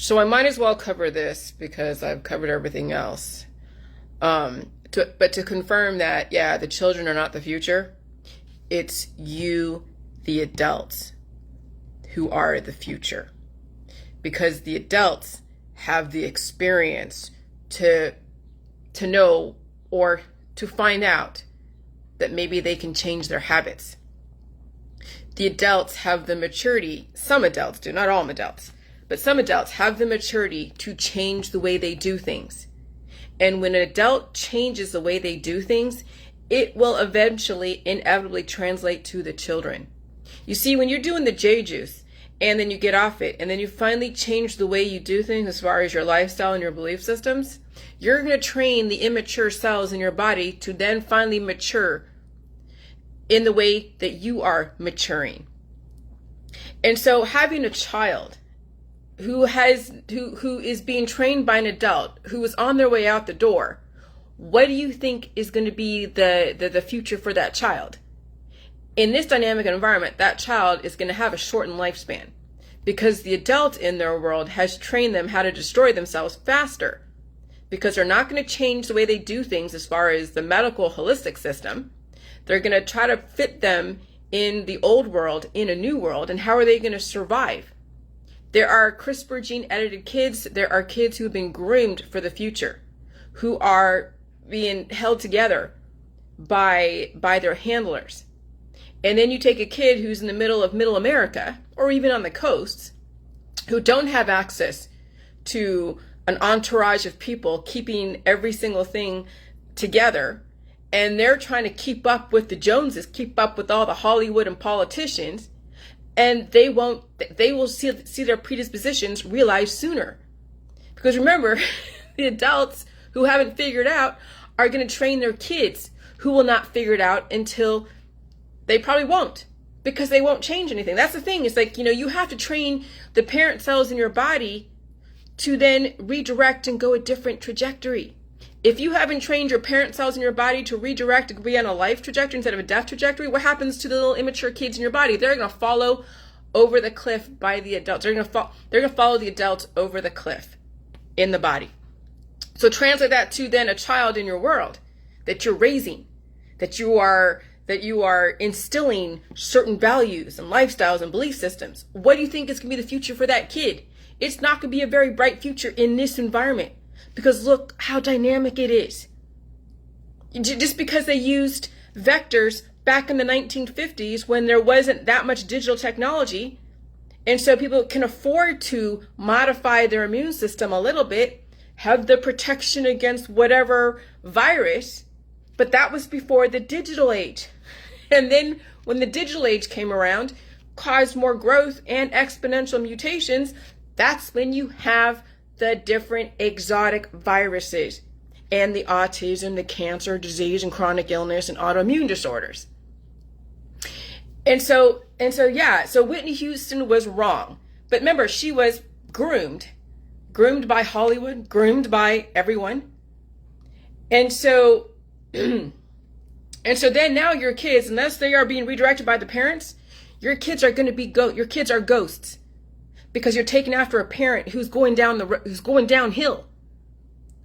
So I might as well cover this because I've covered everything else. But to confirm that, yeah, the children are not the future. It's you, the adults, who are the future. Because the adults have the experience to know or to find out that maybe they can change their habits. The adults have the maturity, some adults do, not all adults, but some adults have the maturity to change the way they do things. And when an adult changes the way they do things, it will eventually, inevitably translate to the children. You see, when you're doing the J juice and then you get off it and then you finally change the way you do things as far as your lifestyle and your belief systems, you're going to train the immature cells in your body to then finally mature in the way that you are maturing. And so having a child who is being trained by an adult who is on their way out the door, what do you think is going to be the future for that child? In this dynamic environment, that child is going to have a shortened lifespan because the adult in their world has trained them how to destroy themselves faster, because they're not going to change the way they do things as far as the medical holistic system. They're going to try to fit them in the old world, in a new world, and how are they going to survive? There are CRISPR gene edited kids. There are kids who've been groomed for the future, who are being held together by their handlers. And then you take a kid who's in the middle of middle America, or even on the coasts, who don't have access to an entourage of people keeping every single thing together, and they're trying to keep up with the Joneses, keep up with all the Hollywood and politicians, and they will see their predispositions realized sooner. Because remember, the adults who haven't figured out are going to train their kids who will not figure it out until they probably won't, because they won't change anything. That's the thing. It's like, you have to train the parent cells in your body to then redirect and go a different trajectory. If you haven't trained your parent cells in your body to redirect and be on a life trajectory instead of a death trajectory, what happens to the little immature kids in your body? They're going to follow over the cliff by the adults. They're going to follow the adults over the cliff in the body. So translate that to then a child in your world that you're raising, that you are instilling certain values and lifestyles and belief systems. What do you think is going to be the future for that kid? It's not going to be a very bright future in this environment, because look how dynamic it is. Just because they used vectors back in the 1950s when there wasn't that much digital technology, and so people can afford to modify their immune system a little bit, have the protection against whatever virus, but that was before the digital age. And then when the digital age came around, caused more growth and exponential mutations, that's when you have the different exotic viruses and the autism, the cancer, disease, and chronic illness and autoimmune disorders. And so Whitney Houston was wrong. But remember, she was groomed by Hollywood, groomed by everyone. And so then now your kids, unless they are being redirected by the parents, your kids are going to be your kids are ghosts, because you're taking after a parent who's going downhill.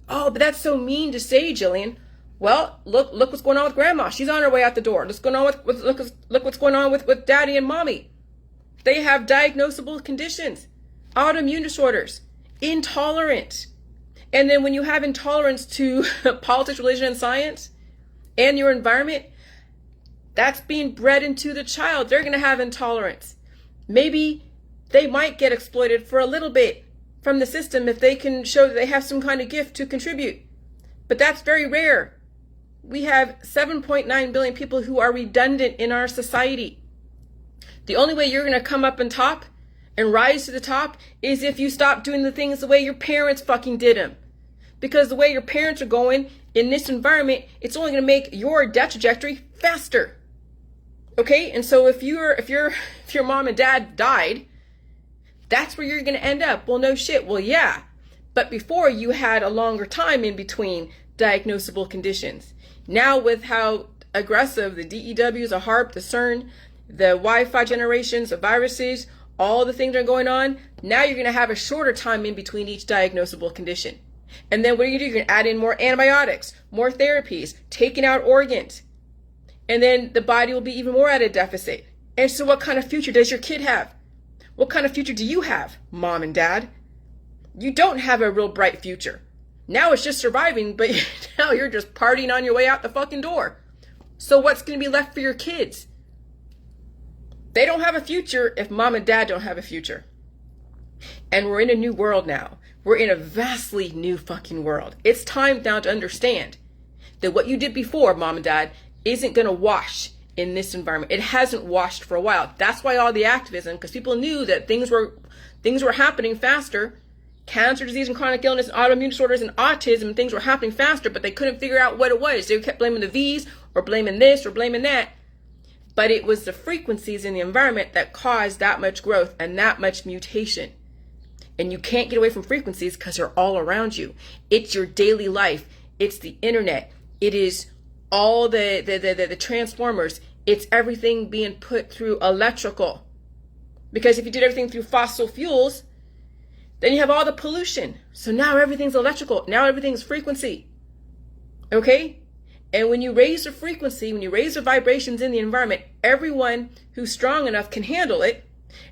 Oh, but that's so mean to say, Jillian. Well, look what's going on with grandma. She's on her way out the door. Look what's going on with daddy and mommy. They have diagnosable conditions, autoimmune disorders, intolerance. And then when you have intolerance to politics, religion, and science, and your environment, that's being bred into the child. They're going to have intolerance. Maybe they might get exploited for a little bit from the system if they can show that they have some kind of gift to contribute. But that's very rare. We have 7.9 billion people who are redundant in our society. The only way you're going to come up on top and rise to the top is if you stop doing the things the way your parents fucking did them. Because the way your parents are going in this environment, it's only going to make your death trajectory faster. Okay? And so if your mom and dad died, that's where you're going to end up. Well, no shit. Well, yeah. But before, you had a longer time in between diagnosable conditions. Now with how aggressive the DEWs, the HARP, the CERN, the Wi-Fi generations, the viruses, all the things that are going on, now you're going to have a shorter time in between each diagnosable condition. And then what are you going to do? You're going to add in more antibiotics, more therapies, taking out organs. And then the body will be even more at a deficit. And so what kind of future does your kid have? What kind of future do you have, mom and dad? You don't have a real bright future. Now it's just surviving, but now you're just partying on your way out the fucking door. So what's going to be left for your kids? They don't have a future if mom and dad don't have a future. And we're in a new world now. We're in a vastly new fucking world. It's time now to understand that what you did before, mom and dad, isn't going to wash in this environment. It hasn't washed for a while. That's why all the activism, because people knew that things were happening faster. Cancer, disease, and chronic illness, and autoimmune disorders, and autism, things were happening faster, but they couldn't figure out what it was. They kept blaming the V's, or blaming this, or blaming that. But it was the frequencies in the environment that caused that much growth and that much mutation. And you can't get away from frequencies because they're all around you. It's your daily life. It's the internet. It is all the transformers. It's everything being put through electrical. Because if you did everything through fossil fuels, then you have all the pollution. So now everything's electrical. Now everything's frequency. Okay? And when you raise the frequency, when you raise the vibrations in the environment, everyone who's strong enough can handle it.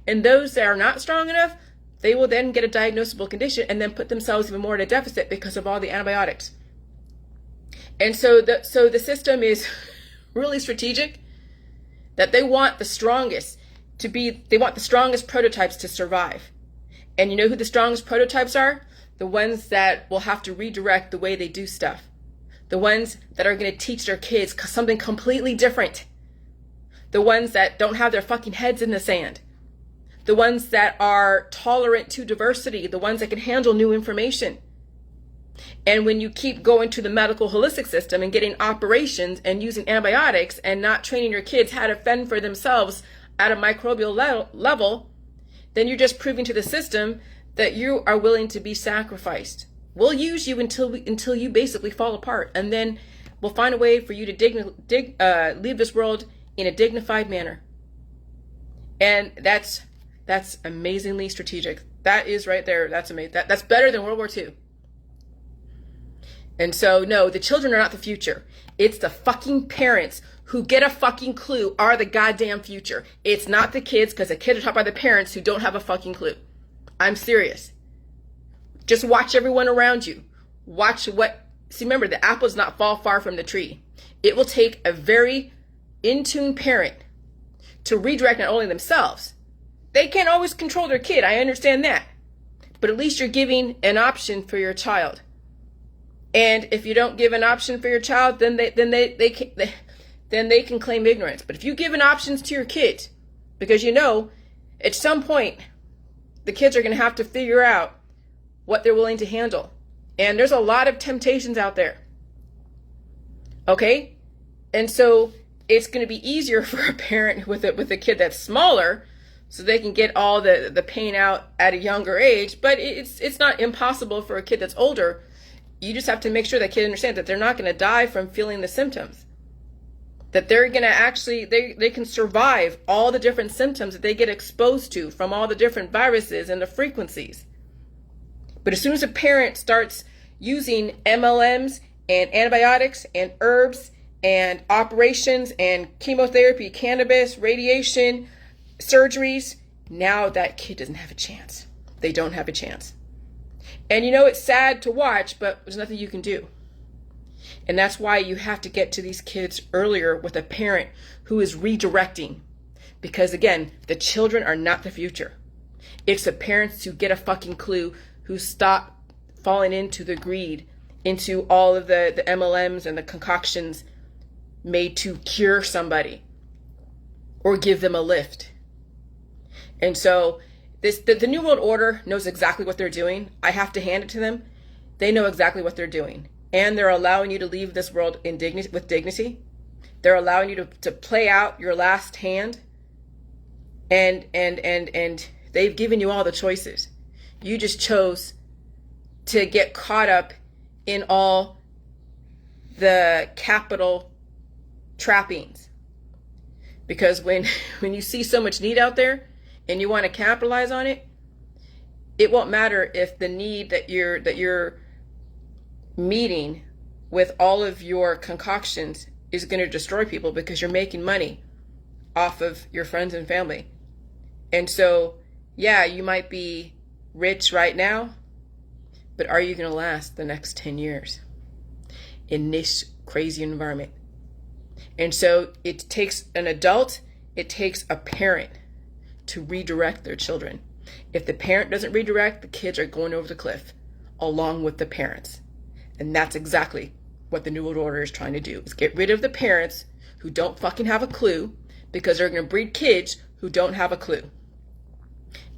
And those that are not strong enough, they will then get a diagnosable condition and then put themselves even more at a deficit because of all the antibiotics. And so the system is really strategic, that they want the strongest they want the strongest prototypes to survive. And you know who the strongest prototypes are? The ones that will have to redirect the way they do stuff. The ones that are going to teach their kids something completely different. The ones that don't have their fucking heads in the sand. The ones that are tolerant to diversity. The ones that can handle new information. And when you keep going to the medical holistic system and getting operations and using antibiotics and not training your kids how to fend for themselves at a microbial level, then you're just proving to the system that you are willing to be sacrificed. We'll use you until you basically fall apart, and then we'll find a way for you to leave this world in a dignified manner. And that's amazingly strategic. That is right there. That's amazing. That's better than World War II. And so, no, the children are not the future. It's the fucking parents who get a fucking clue are the goddamn future. It's not the kids, because the kids are taught by the parents who don't have a fucking clue. I'm serious. Just watch everyone around you. Remember, the apple does not fall far from the tree. It will take a very in-tune parent to redirect not only themselves. They can't always control their kid. I understand that. But at least you're giving an option for your child. And if you don't give an option for your child, then they can claim ignorance. But if you give an options to your kids, because at some point, the kids are going to have to figure out what they're willing to handle. And there's a lot of temptations out there. Okay? And so it's going to be easier for a parent with a kid that's smaller, so they can get all the pain out at a younger age. But it's not impossible for a kid that's older. You just have to make sure that kid understands that they're not going to die from feeling the symptoms. That they're going to actually, they can survive all the different symptoms that they get exposed to from all the different viruses and the frequencies. But as soon as a parent starts using MLMs and antibiotics and herbs and operations and chemotherapy, cannabis, radiation, surgeries, now that kid doesn't have a chance. They don't have a chance. And it's sad to watch, but there's nothing you can do. And that's why you have to get to these kids earlier with a parent who is redirecting. Because again, the children are not the future. It's the parents who get a fucking clue, who stop falling into the greed, into all of the MLMs and the concoctions made to cure somebody or give them a lift. And so the New World Order knows exactly what they're doing. I have to hand it to them. They know exactly what they're doing. And they're allowing you to leave this world with dignity. They're allowing you to play out your last hand. And they've given you all the choices. You just chose to get caught up in all the capital trappings. Because when you see so much need out there, and you want to capitalize on it, it won't matter if the need that you're meeting with all of your concoctions is going to destroy people, because you're making money off of your friends and family. And so, yeah, you might be rich right now, but are you going to last the next 10 years in this crazy environment? And so it takes an adult, it takes a parent to redirect their children. If the parent doesn't redirect, the kids are going over the cliff along with the parents. And that's exactly what the New World Order is trying to do, is get rid of the parents who don't fucking have a clue, because they're going to breed kids who don't have a clue.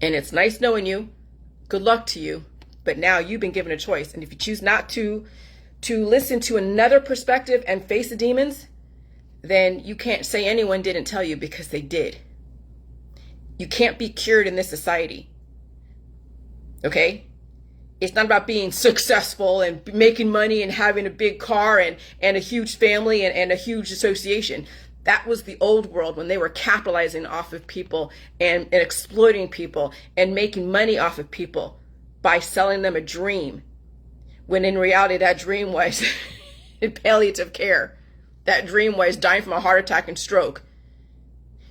And it's nice knowing you. Good luck to you. But now you've been given a choice. And if you choose not to listen to another perspective and face the demons, then you can't say anyone didn't tell you, because they did. You can't be cured in this society. Okay? It's not about being successful and making money and having a big car and a huge family and a huge association. That was the old world, when they were capitalizing off of people and exploiting people and making money off of people by selling them a dream. When in reality, that dream was palliative care. That dream was dying from a heart attack and stroke.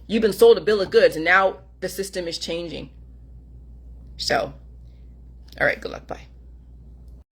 You've been sold a bill of goods, and now the system is changing. So, all right, good luck, bye.